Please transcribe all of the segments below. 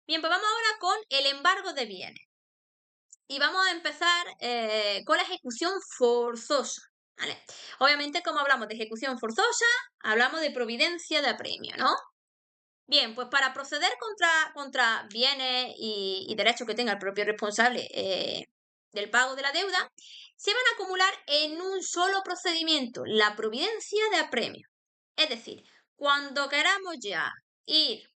Bien, pues vamos ahora con el embargo de bienes. Y vamos a empezar con la ejecución forzosa, ¿vale? Obviamente, como hablamos de ejecución forzosa, hablamos de providencia de apremio, ¿no? Bien, pues para proceder contra bienes y derechos que tenga el propio responsable del pago de la deuda, se van a acumular en un solo procedimiento, la providencia de apremio. Es decir, cuando queramos ya ir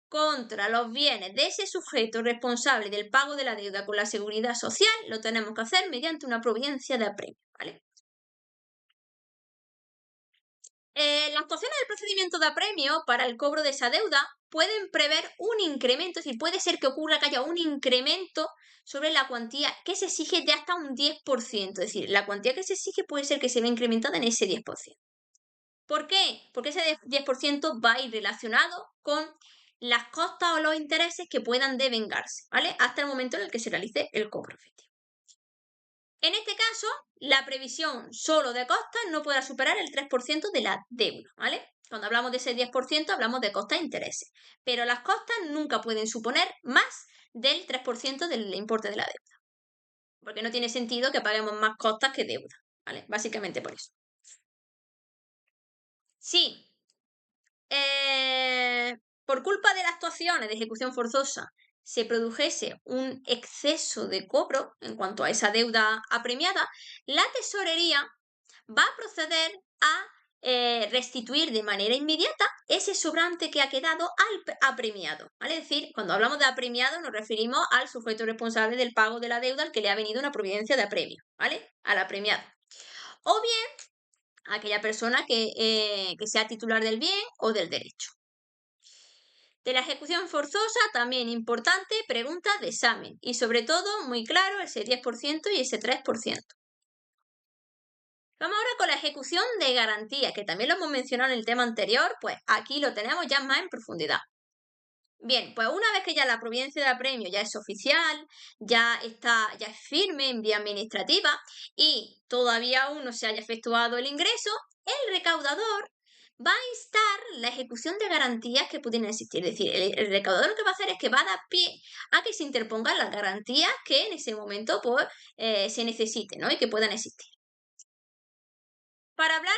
contra los bienes de ese sujeto responsable del pago de la deuda con la seguridad social, lo tenemos que hacer mediante una providencia de apremio, ¿vale? Las actuaciones del procedimiento de apremio para el cobro de esa deuda pueden prever un incremento, es decir, puede ser que ocurra que haya un incremento sobre la cuantía que se exige de hasta un 10%, es decir, la cuantía que se exige puede ser que se vea incrementada en ese 10%. ¿Por qué? Porque ese 10% va a ir relacionado con las costas o los intereses que puedan devengarse, ¿vale? Hasta el momento en el que se realice el cobro efectivo. En este caso, la previsión solo de costas no podrá superar el 3% de la deuda, ¿vale? Cuando hablamos de ese 10% hablamos de costas e intereses, pero las costas nunca pueden suponer más del 3% del importe de la deuda, porque no tiene sentido que paguemos más costas que deuda, ¿vale? Básicamente por eso. Sí, por culpa de las actuaciones de ejecución forzosa se produjese un exceso de cobro en cuanto a esa deuda apremiada, la tesorería va a proceder a restituir de manera inmediata ese sobrante que ha quedado al apremiado, ¿vale? Es decir, cuando hablamos de apremiado nos referimos al sujeto responsable del pago de la deuda al que le ha venido una providencia de apremio, ¿vale? Al apremiado. O bien aquella persona que sea titular del bien o del derecho. De la ejecución forzosa, también importante, pregunta de examen. Y sobre todo, muy claro, ese 10% y ese 3%. Vamos ahora con la ejecución de garantía, que también lo hemos mencionado en el tema anterior, pues aquí lo tenemos ya más en profundidad. Bien, pues una vez que ya la providencia de apremio ya es oficial, ya es firme en vía administrativa y todavía aún no se haya efectuado el ingreso, el recaudador va a instar la ejecución de garantías que pudieran existir. Es decir, el recaudador lo que va a hacer es que va a dar pie a que se interpongan las garantías que en ese momento pues, se necesiten, ¿no? Y que puedan existir. Para hablar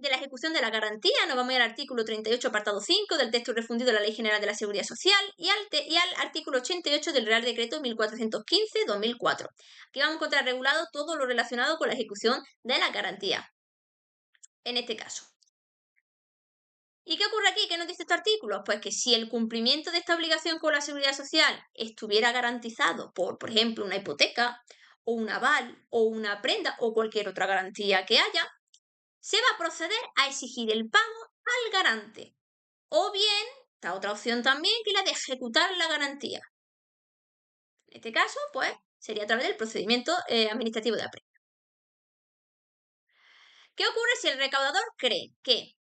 de la ejecución de la garantía, nos vamos a ir al artículo 38, apartado 5 del texto refundido de la Ley General de la Seguridad Social y al artículo 88 del Real Decreto 1415-2004. Aquí vamos a encontrar regulado todo lo relacionado con la ejecución de la garantía, en este caso. ¿Y qué ocurre aquí? ¿Qué nos dice este artículo? Pues que si el cumplimiento de esta obligación con la Seguridad Social estuviera garantizado por ejemplo, una hipoteca, o un aval, o una prenda, o cualquier otra garantía que haya, se va a proceder a exigir el pago al garante. O bien, está otra opción también, que es la de ejecutar la garantía. En este caso, pues, sería a través del procedimiento administrativo de apremio. ¿Qué ocurre si el recaudador cree que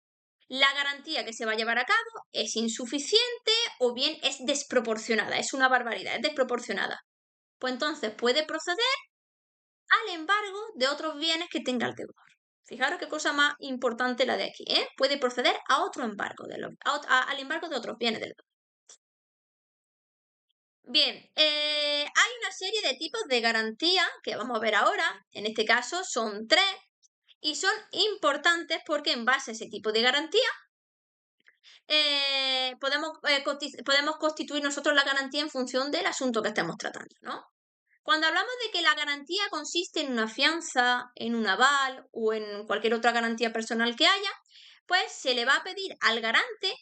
la garantía que se va a llevar a cabo es insuficiente o bien es desproporcionada? Es una barbaridad, es desproporcionada. Pues entonces puede proceder al embargo de otros bienes que tenga el deudor. Fijaros qué cosa más importante la de aquí, ¿eh? Puede proceder a otro embargo, al embargo de otros bienes del deudor. Bien, hay una serie de tipos de garantía que vamos a ver ahora. En este caso son 3 y son importantes porque en base a ese tipo de garantía podemos constituir nosotros la garantía en función del asunto que estemos tratando, ¿no? Cuando hablamos de que la garantía consiste en una fianza, en un aval o en cualquier otra garantía personal que haya, pues se le va a pedir al garante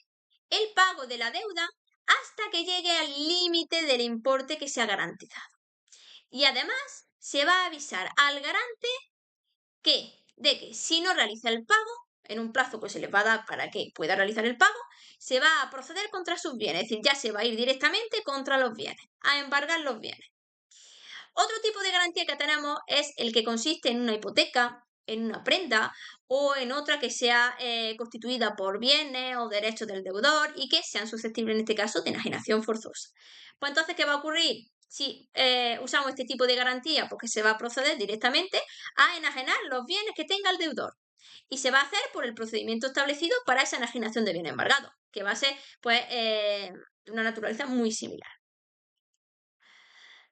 el pago de la deuda hasta que llegue al límite del importe que se ha garantizado. Y además se va a avisar al garante de que si no realiza el pago, en un plazo que se le va a dar para que pueda realizar el pago, se va a proceder contra sus bienes, es decir, ya se va a ir directamente contra los bienes, a embargar los bienes. Otro tipo de garantía que tenemos es el que consiste en una hipoteca, en una prenda o en otra que sea constituida por bienes o derechos del deudor y que sean susceptibles en este caso de enajenación forzosa. Pues entonces, ¿qué va a ocurrir? Si usamos este tipo de garantía, pues que se va a proceder directamente a enajenar los bienes que tenga el deudor. Y se va a hacer por el procedimiento establecido para esa enajenación de bienes embargados, que va a ser pues, de una naturaleza muy similar.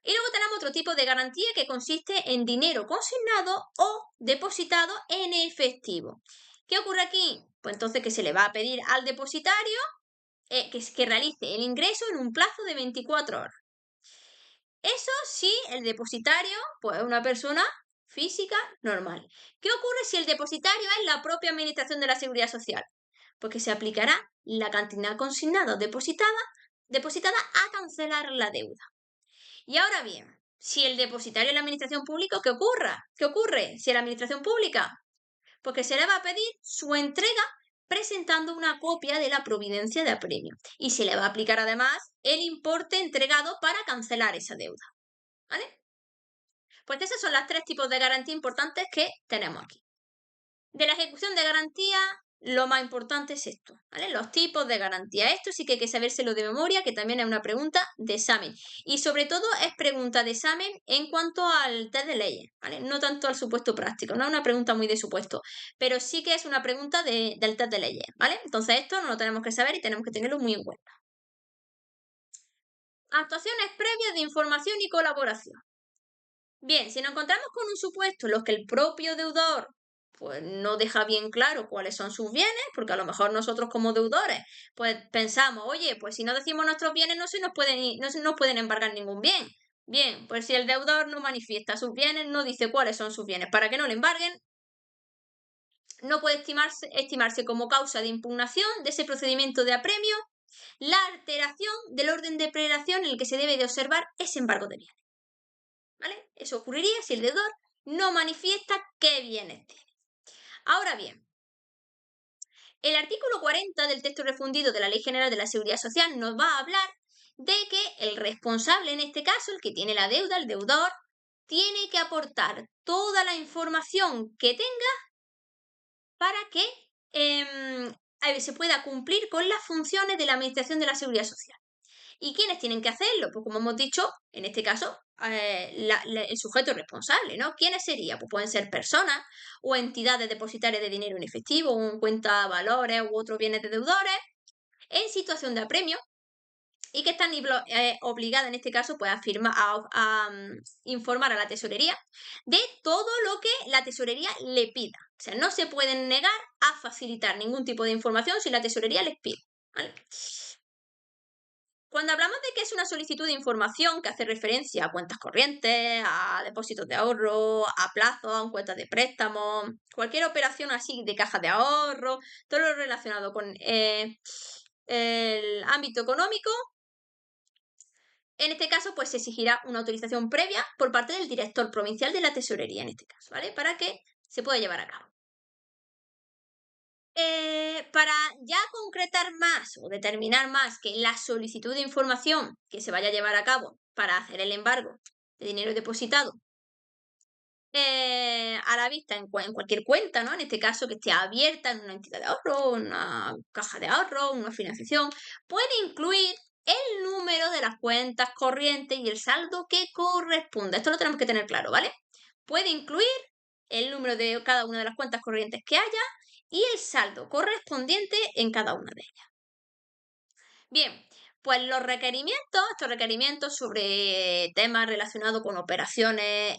Y luego tenemos otro tipo de garantía que consiste en dinero consignado o depositado en efectivo. ¿Qué ocurre aquí? Pues entonces que se le va a pedir al depositario que realice el ingreso en un plazo de 24 horas. Eso sí, el depositario, pues es una persona física normal. ¿Qué ocurre si el depositario es la propia Administración de la Seguridad Social? Pues que se aplicará la cantidad consignada o depositada a cancelar la deuda. Y ahora bien, si el depositario es la Administración Pública, ¿qué ocurre si es la Administración Pública? Porque se le va a pedir su entrega presentando una copia de la providencia de apremio y se le va a aplicar además el importe entregado para cancelar esa deuda. ¿Vale? Pues esos son los 3 tipos de garantía importantes que tenemos aquí. De la ejecución de garantía, lo más importante es esto, ¿vale? Los tipos de garantía. Esto sí que hay que sabérselo de memoria, que también es una pregunta de examen. Y sobre todo es pregunta de examen en cuanto al test de leyes, ¿vale? No tanto al supuesto práctico, no es una pregunta muy de supuesto, pero sí que es una pregunta del test de leyes, ¿vale? Entonces esto no lo tenemos que saber y tenemos que tenerlo muy en cuenta. Actuaciones previas de información y colaboración. Bien, si nos encontramos con un supuesto en los que el propio deudor pues no deja bien claro cuáles son sus bienes, porque a lo mejor nosotros como deudores pues pensamos, oye, pues si no decimos nuestros bienes no se nos pueden embargar ningún bien. Bien, pues si el deudor no manifiesta sus bienes, no dice cuáles son sus bienes para que no le embarguen, no puede estimarse como causa de impugnación de ese procedimiento de apremio la alteración del orden de prelación en el que se debe de observar ese embargo de bienes. ¿Vale? Eso ocurriría si el deudor no manifiesta qué bienes tiene. Ahora bien, el artículo 40 del texto refundido de la Ley General de la Seguridad Social nos va a hablar de que el responsable, en este caso, el que tiene la deuda, el deudor, tiene que aportar toda la información que tenga para que se pueda cumplir con las funciones de la Administración de la Seguridad Social. ¿Y quiénes tienen que hacerlo? Pues como hemos dicho, en este caso, el sujeto responsable, ¿no? ¿Quiénes serían? Pues pueden ser personas o entidades depositarias de dinero en efectivo, o en cuenta valores u otros bienes de deudores, en situación de apremio y que están obligadas en este caso pues, a informar a la tesorería de todo lo que la tesorería le pida. O sea, no se pueden negar a facilitar ningún tipo de información si la tesorería les pide. ¿Vale? Cuando hablamos de que es una solicitud de información que hace referencia a cuentas corrientes, a depósitos de ahorro, a plazos, a cuentas de préstamo, cualquier operación así de caja de ahorro, todo lo relacionado con el ámbito económico, en este caso pues se exigirá una autorización previa por parte del director provincial de la tesorería, en este caso, ¿vale? Para que se pueda llevar a cabo. Para ya concretar más o determinar más que la solicitud de información que se vaya a llevar a cabo para hacer el embargo de dinero depositado a la vista en cualquier cuenta, ¿no? En este caso que esté abierta en una entidad de ahorro, una caja de ahorro, una financiación, puede incluir el número de las cuentas corrientes y el saldo que corresponda. Esto lo tenemos que tener claro, ¿vale? Puede incluir el número de cada una de las cuentas corrientes que haya y el saldo correspondiente en cada una de ellas. Bien, pues estos requerimientos sobre temas relacionados con operaciones,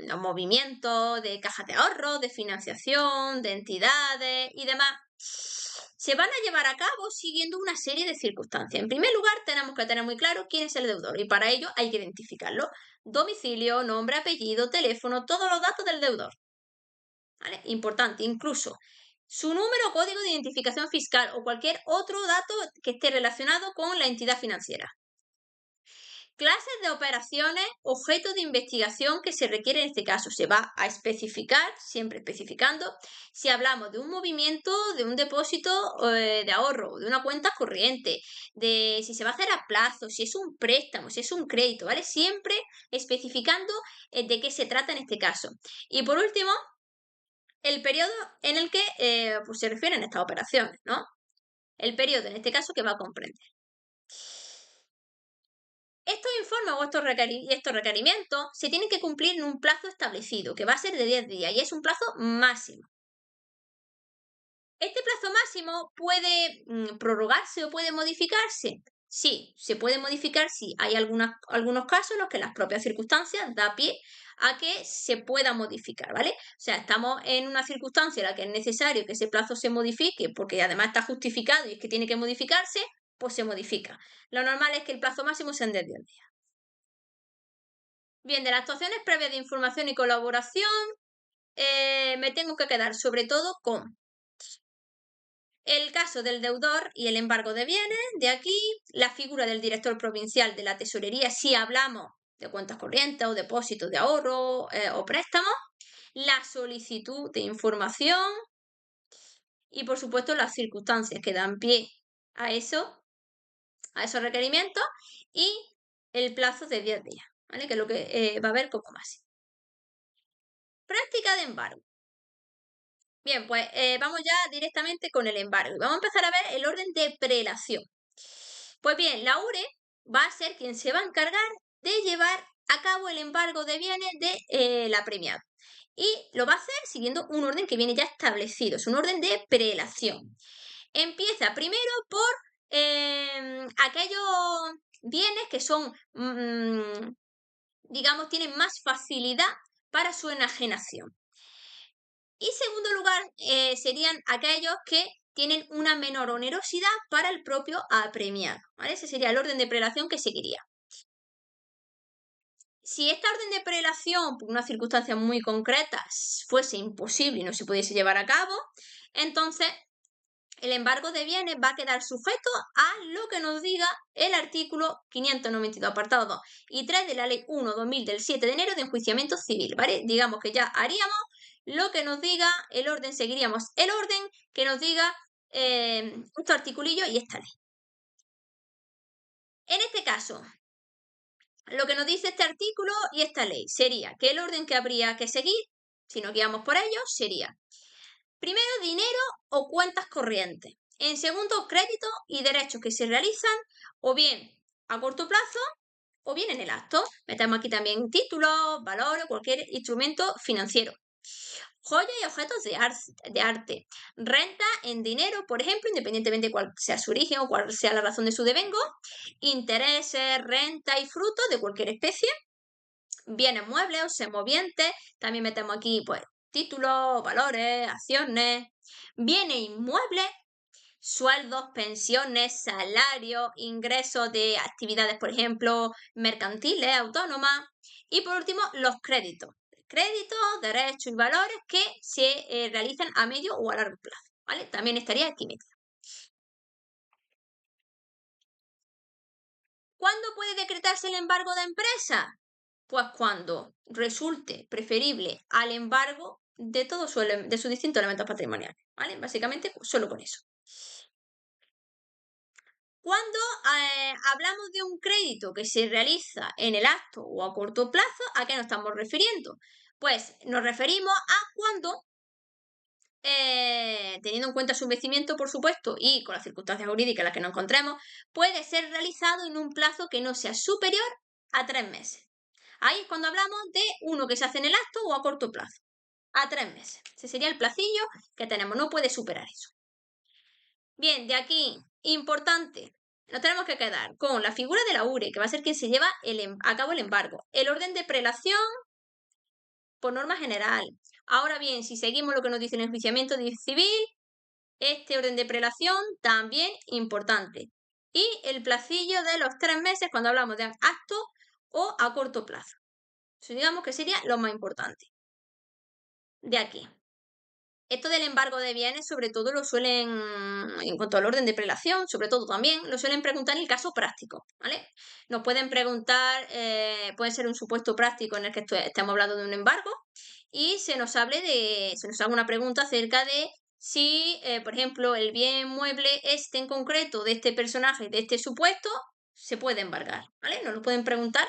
los movimientos de cajas de ahorro, de financiación, de entidades y demás, se van a llevar a cabo siguiendo una serie de circunstancias. En primer lugar, tenemos que tener muy claro quién es el deudor y para ello hay que identificarlo. Domicilio, nombre, apellido, teléfono, todos los datos del deudor. ¿Vale? Importante, incluso su número o código de identificación fiscal o cualquier otro dato que esté relacionado con la entidad financiera. Clases de operaciones, objeto de investigación que se requiere en este caso. Se va a especificar, siempre especificando, si hablamos de un movimiento, de un depósito de ahorro, de una cuenta corriente, de si se va a hacer a plazo, si es un préstamo, si es un crédito, ¿vale? Siempre especificando de qué se trata en este caso. Y por último, el periodo en el que pues se refieren estas operaciones, ¿no? El periodo, en este caso, que va a comprender. Estos informes o estos requerimientos se tienen que cumplir en un plazo establecido, que va a ser de 10 días, y es un plazo máximo. Este plazo máximo puede prorrogarse o puede modificarse. Sí, se puede modificar si hay algunos casos en los que las propias circunstancias da pie a que se pueda modificar, ¿vale? O sea, estamos en una circunstancia en la que es necesario que ese plazo se modifique porque además está justificado y es que tiene que modificarse, pues se modifica. Lo normal es que el plazo máximo sean de 10 días. Bien, de las actuaciones previas de información y colaboración, me tengo que quedar sobre todo con el caso del deudor y el embargo de bienes. De aquí, la figura del director provincial de la tesorería, si hablamos de cuentas corrientes o depósitos de ahorro o préstamos, la solicitud de información y, por supuesto, las circunstancias que dan pie a eso, a esos requerimientos y el plazo de 10 días, ¿vale? Que es lo que va a haber como máximo. Práctica de embargo. Bien, pues vamos ya directamente con el embargo. Vamos a empezar a ver el orden de prelación. Pues bien, la URE va a ser quien se va a encargar de llevar a cabo el embargo de bienes de la premiada. Y lo va a hacer siguiendo un orden que viene ya establecido, es un orden de prelación. Empieza primero por aquellos bienes que son, digamos, tienen más facilidad para su enajenación. Y segundo lugar, serían aquellos que tienen una menor onerosidad para el propio apremiado, ¿vale? Ese sería el orden de prelación que seguiría. Si esta orden de prelación, por una circunstancia muy concreta, fuese imposible y no se pudiese llevar a cabo, entonces el embargo de bienes va a quedar sujeto a lo que nos diga el artículo 592, apartado 2 y 3 de la Ley 1/2000 del 7 de enero de enjuiciamiento civil, ¿vale? Digamos que ya haríamos lo que nos diga el orden, seguiríamos el orden que nos diga este articulillo y esta ley. En este caso, lo que nos dice este artículo y esta ley sería que el orden que habría que seguir, si nos guiamos por ello, sería primero dinero o cuentas corrientes. En segundo, crédito y derechos que se realizan o bien a corto plazo o bien en el acto. Metemos aquí también títulos, valores, cualquier instrumento financiero. Joyas y objetos de arte. Renta en dinero, por ejemplo, independientemente de cuál sea su origen o cuál sea la razón de su devengo. Intereses, renta y frutos de cualquier especie. Bienes muebles o semovientes. También metemos aquí, pues, títulos, valores, acciones. Bienes inmuebles, sueldos, pensiones, salarios, ingresos de actividades, por ejemplo, mercantiles, autónomas. Y por último, los créditos. Créditos, derechos y valores que se realizan a medio o a largo plazo, ¿vale? También estaría aquí metido. ¿Cuándo puede decretarse el embargo de empresa? Pues cuando resulte preferible al embargo de todos de sus distintos elementos patrimoniales, ¿vale? Básicamente solo con eso. Cuando hablamos de un crédito que se realiza en el acto o a corto plazo, ¿a qué nos estamos refiriendo? Pues nos referimos a cuando, teniendo en cuenta su vencimiento, por supuesto, y con las circunstancias jurídicas en las que nos encontremos, puede ser realizado en un plazo que no sea superior a 3 meses. Ahí es cuando hablamos de uno que se hace en el acto o a corto plazo. A 3 meses. Ese sería el placillo que tenemos, no puede superar eso. Bien, de aquí, importante, nos tenemos que quedar con la figura de la URE, que va a ser quien se lleva a cabo el embargo. El orden de prelación, por norma general. Ahora bien, si seguimos lo que nos dice el enjuiciamiento civil, este orden de prelación también importante. Y el placillo de los 3 meses cuando hablamos de acto o a corto plazo. Eso digamos que sería lo más importante. De aquí. Esto del embargo de bienes, sobre todo lo suelen, en cuanto al orden de prelación, sobre todo también, lo suelen preguntar en el caso práctico, ¿vale? Nos pueden preguntar, puede ser un supuesto práctico en el que estemos hablando de un embargo y se nos haga una pregunta acerca de si, por ejemplo, el bien mueble este en concreto de este personaje, de este supuesto, se puede embargar, ¿vale? Nos lo pueden preguntar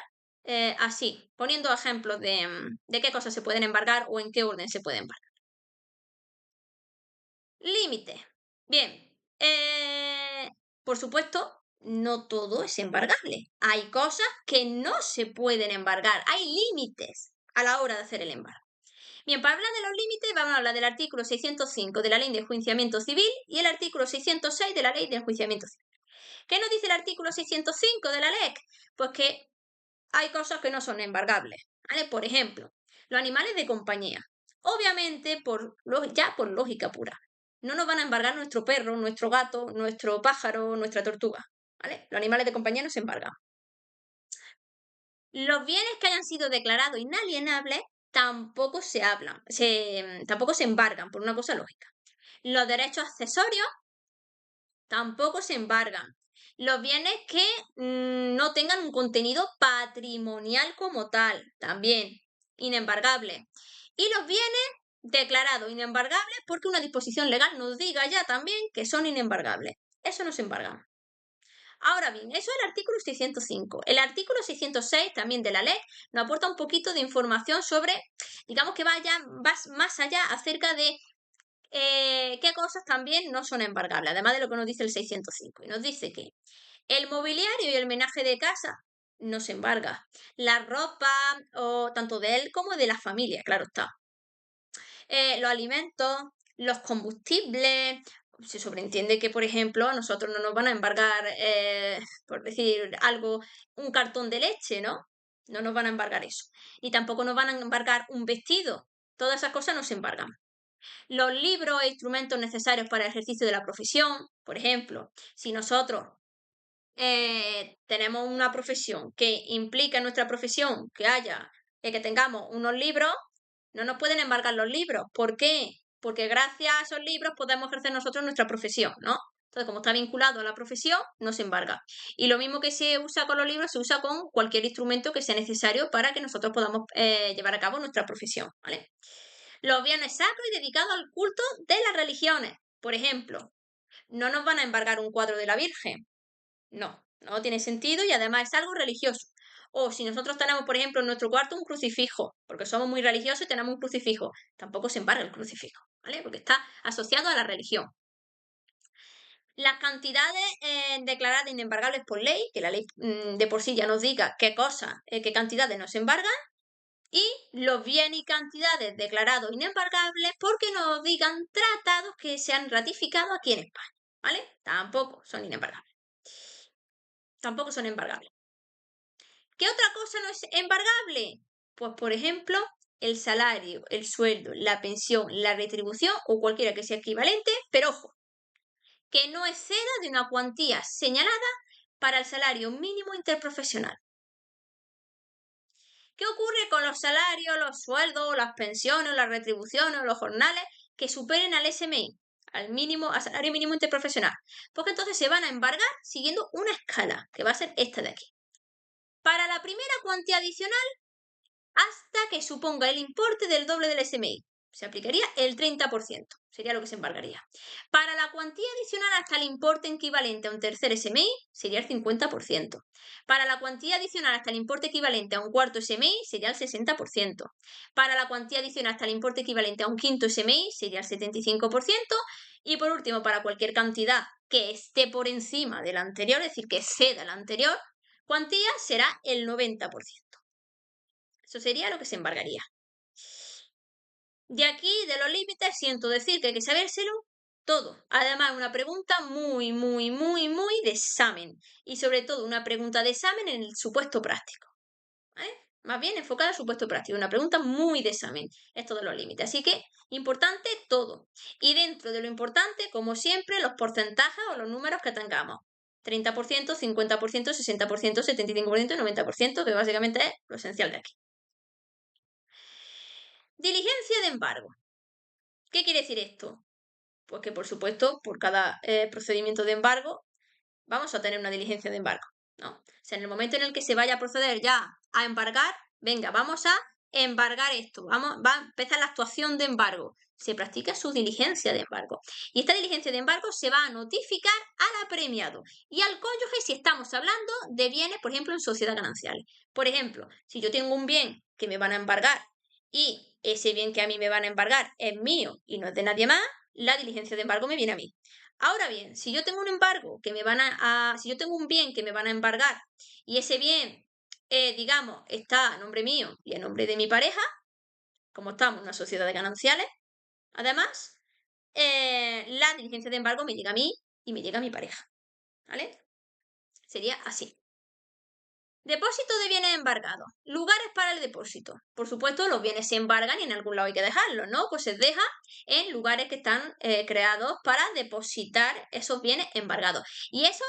así, poniendo ejemplos de qué cosas se pueden embargar o en qué orden se puede embargar. Límite. Bien. Por supuesto, no todo es embargable. Hay cosas que no se pueden embargar. Hay límites a la hora de hacer el embargo. Bien, para hablar de los límites vamos a hablar del artículo 605 de la Ley de Enjuiciamiento Civil y el artículo 606 de la Ley de Enjuiciamiento Civil. ¿Qué nos dice el artículo 605 de la LEC? Pues que hay cosas que no son embargables, ¿vale? Por ejemplo, los animales de compañía. Obviamente, ya por lógica pura, no nos van a embargar nuestro perro, nuestro gato, nuestro pájaro, nuestra tortuga, ¿vale? Los animales de compañía no se embargan. Los bienes que hayan sido declarados inalienables tampoco tampoco se embargan por una cosa lógica. Los derechos accesorios tampoco se embargan. Los bienes que no tengan un contenido patrimonial como tal, también inembargables. Y los bienes declarados inembargables porque una disposición legal nos diga ya también que son inembargables. Eso no se embarga. Ahora bien, eso es el artículo 605. El artículo 606 también de la ley nos aporta un poquito de información sobre, digamos que va más allá acerca de qué cosas también no son embargables, además de lo que nos dice el 605. Y nos dice que el mobiliario y el menaje de casa no se embarga. La ropa, o tanto de él como de la familia, claro está. Los alimentos, los combustibles. Se sobreentiende que, por ejemplo, a nosotros no nos van a embargar, por decir algo, un cartón de leche, ¿no? No nos van a embargar eso. Ni tampoco nos van a embargar un vestido. Todas esas cosas no se embargan. Los libros e instrumentos necesarios para el ejercicio de la profesión, por ejemplo, si nosotros tenemos una profesión que implica en nuestra profesión que tengamos unos libros, no nos pueden embargar los libros. ¿Por qué? Porque gracias a esos libros podemos ejercer nosotros nuestra profesión, ¿no? Entonces, como está vinculado a la profesión, no se embarga. Y lo mismo que se usa con los libros, se usa con cualquier instrumento que sea necesario para que nosotros podamos llevar a cabo nuestra profesión, ¿vale? Los bienes sacros y dedicados al culto de las religiones. Por ejemplo, no nos van a embargar un cuadro de la Virgen. No tiene sentido y además es algo religioso. O si nosotros tenemos, por ejemplo, en nuestro cuarto un crucifijo, porque somos muy religiosos y tenemos un crucifijo, tampoco se embarga el crucifijo, ¿vale? Porque está asociado a la religión. Las cantidades declaradas inembargables por ley, que la ley de por sí ya nos diga qué cosas, qué cantidades nos embargan, y los bienes y cantidades declarados inembargables porque nos digan tratados que se han ratificado aquí en España, ¿vale? Tampoco son inembargables. Tampoco son embargables. ¿Qué otra cosa no es embargable? Pues, por ejemplo, el salario, el sueldo, la pensión, la retribución o cualquiera que sea equivalente, pero ojo, que no exceda de una cuantía señalada para el salario mínimo interprofesional. ¿Qué ocurre con los salarios, los sueldos, las pensiones, las retribuciones, los jornales que superen al SMI, al salario mínimo interprofesional? Porque entonces se van a embargar siguiendo una escala, que va a ser esta de aquí. Para la primera cuantía adicional, hasta que suponga el importe del doble del SMI. Se aplicaría el 30%, sería lo que se embargaría. Para la cuantía adicional hasta el importe equivalente a un tercer SMI, sería el 50%. Para la cuantía adicional hasta el importe equivalente a un cuarto SMI, sería el 60%. Para la cuantía adicional hasta el importe equivalente a un quinto SMI, sería el 75%. Y por último, para cualquier cantidad que esté por encima de la anterior, es decir, que exceda la anterior cuantía, será el 90%. Eso sería lo que se embargaría. De aquí, de los límites, siento decir que hay que sabérselo todo. Además, una pregunta muy, muy, muy, muy de examen. Y sobre todo, una pregunta de examen en el supuesto práctico. ¿Vale? Más bien enfocada al supuesto práctico. Una pregunta muy de examen. Esto de los límites. Así que, importante todo. Y dentro de lo importante, como siempre, los porcentajes o los números que tengamos. 30%, 50%, 60%, 75% y 90%, que básicamente es lo esencial de aquí. Diligencia de embargo. ¿Qué quiere decir esto? Pues que, por supuesto, por cada procedimiento de embargo, vamos a tener una diligencia de embargo, ¿no? O sea, en el momento en el que se vaya a proceder ya a embargar, venga, vamos a embargar esto, va a empezar la actuación de embargo. Se practica su diligencia de embargo. Y esta diligencia de embargo se va a notificar al apremiado y al cónyuge si estamos hablando de bienes, por ejemplo, en sociedad ganancial. Por ejemplo, si yo tengo un bien que me van a embargar y ese bien que a mí me van a embargar es mío y no es de nadie más, la diligencia de embargo me viene a mí. Ahora bien, si yo tengo un embargo que me van si yo tengo un bien que me van a embargar y ese bien, digamos, está a nombre mío y a nombre de mi pareja, como estamos en una sociedad de gananciales, además, la diligencia de embargo me llega a mí y me llega a mi pareja, ¿vale? sería así. Depósito de bienes embargados. Lugares para el depósito. Por supuesto, los bienes se embargan y en algún lado hay que dejarlos, ¿no? Pues se deja en lugares que están creados para depositar esos bienes embargados. Y esos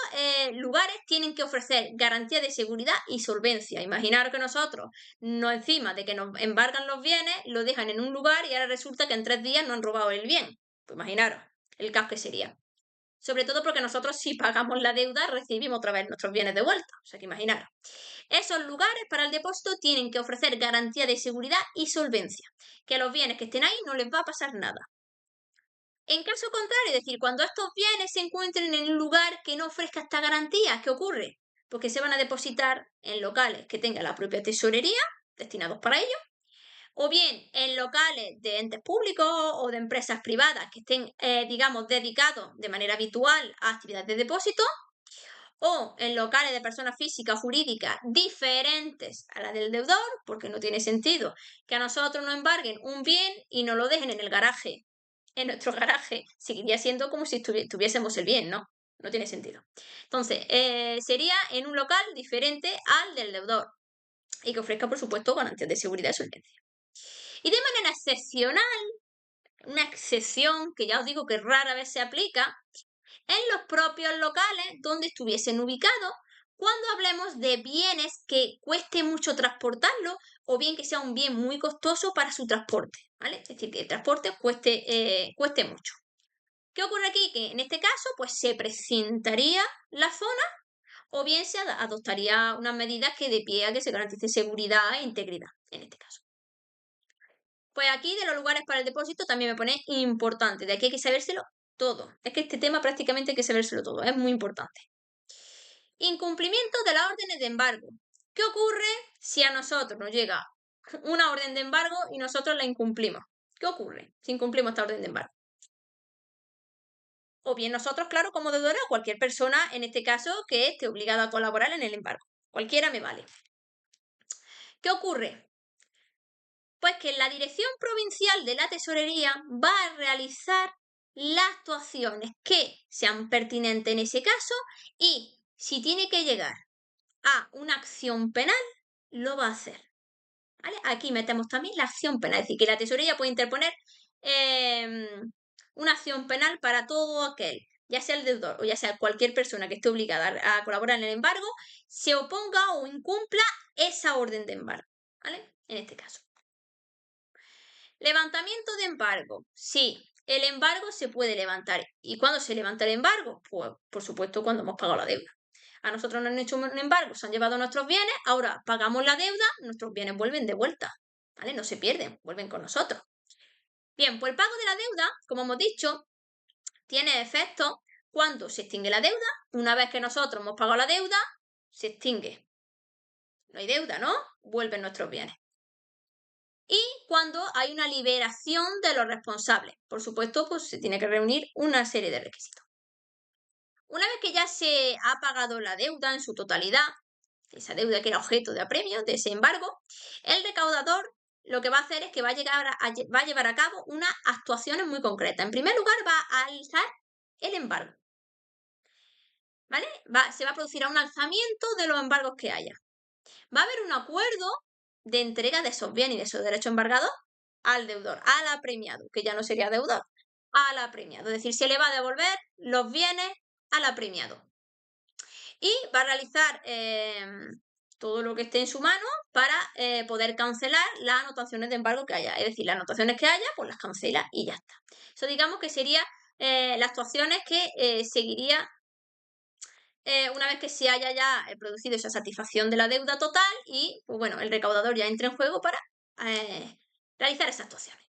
lugares tienen que ofrecer garantía de seguridad y solvencia. Imaginaros que nosotros, no encima de que nos embargan los bienes, lo dejan en un lugar y ahora resulta que en 3 días no han robado el bien. Pues imaginaros el caos que sería. Sobre todo porque nosotros, si pagamos la deuda, recibimos otra vez nuestros bienes de vuelta. O sea que imaginaros. Esos lugares para el depósito tienen que ofrecer garantía de seguridad y solvencia, que a los bienes que estén ahí no les va a pasar nada. En caso contrario, es decir, cuando estos bienes se encuentren en un lugar que no ofrezca esta garantía, ¿qué ocurre? Porque se van a depositar en locales que tenga la propia tesorería, destinados para ello, o bien en locales de entes públicos o de empresas privadas que estén, digamos, dedicados de manera habitual a actividades de depósito, o en locales de personas físicas o jurídicas diferentes a la del deudor, porque no tiene sentido que a nosotros nos embarguen un bien y nos lo dejen en el garaje. En nuestro garaje seguiría siendo como si tuviésemos el bien, ¿no? No tiene sentido. Entonces, sería en un local diferente al del deudor y que ofrezca, por supuesto, garantías de seguridad y solvencia. Y de manera excepcional, una excepción que ya os digo que rara vez se aplica, en los propios locales donde estuviesen ubicados cuando hablemos de bienes que cueste mucho transportarlo o bien que sea un bien muy costoso para su transporte, ¿vale? Es decir, que el transporte cueste mucho. ¿Qué ocurre aquí? Que en este caso pues se presentaría la zona o bien se adoptaría unas medidas que de pie a que se garantice seguridad e integridad, en este caso. Pues aquí de los lugares para el depósito también me pone importante, de aquí hay que sabérselo todo. Es que este tema prácticamente hay que sabérselo todo, es muy importante. Incumplimiento de las órdenes de embargo. ¿Qué ocurre si a nosotros nos llega una orden de embargo y nosotros la incumplimos? ¿Qué ocurre si incumplimos esta orden de embargo? O bien nosotros, claro, como deudores, o cualquier persona, en este caso, que esté obligada a colaborar en el embargo. Cualquiera me vale. ¿Qué ocurre? Pues que la Dirección Provincial de la Tesorería va a realizar las actuaciones que sean pertinentes en ese caso y si tiene que llegar a una acción penal, lo va a hacer. ¿Vale? Aquí metemos también la acción penal, es decir, que la tesorería puede interponer una acción penal para todo aquel, ya sea el deudor o ya sea cualquier persona que esté obligada a colaborar en el embargo, se oponga o incumpla esa orden de embargo, ¿vale? En este caso. Levantamiento de embargo. Sí, el embargo se puede levantar. ¿Y cuándo se levanta el embargo? Pues, por supuesto, cuando hemos pagado la deuda. A nosotros nos han hecho un embargo, se han llevado nuestros bienes, ahora pagamos la deuda, nuestros bienes vuelven de vuelta, ¿vale? No se pierden, vuelven con nosotros. Bien, pues el pago de la deuda, como hemos dicho, tiene efecto cuando se extingue la deuda. Una vez que nosotros hemos pagado la deuda, se extingue. No hay deuda, ¿no? Vuelven nuestros bienes. Y cuando hay una liberación de los responsables. Por supuesto, pues se tiene que reunir una serie de requisitos. Una vez que ya se ha pagado la deuda en su totalidad, esa deuda que era objeto de apremio, de ese embargo, el recaudador lo que va a hacer es que va a llevar a cabo unas actuaciones muy concretas. En primer lugar, va a alzar el embargo. ¿Vale? Se va a producir un alzamiento de los embargos que haya. Va a haber un acuerdo de entrega de esos bienes y de esos derechos embargados al deudor, al apremiado, que ya no sería deudor, al apremiado. Es decir, se le va a devolver los bienes al apremiado. Y va a realizar todo lo que esté en su mano para poder cancelar las anotaciones de embargo que haya. Es decir, las anotaciones que haya, pues las cancela y ya está. Eso digamos que sería las actuaciones que seguiría una vez que se haya ya producido esa satisfacción de la deuda total y, pues bueno, el recaudador ya entra en juego para realizar esas actuaciones.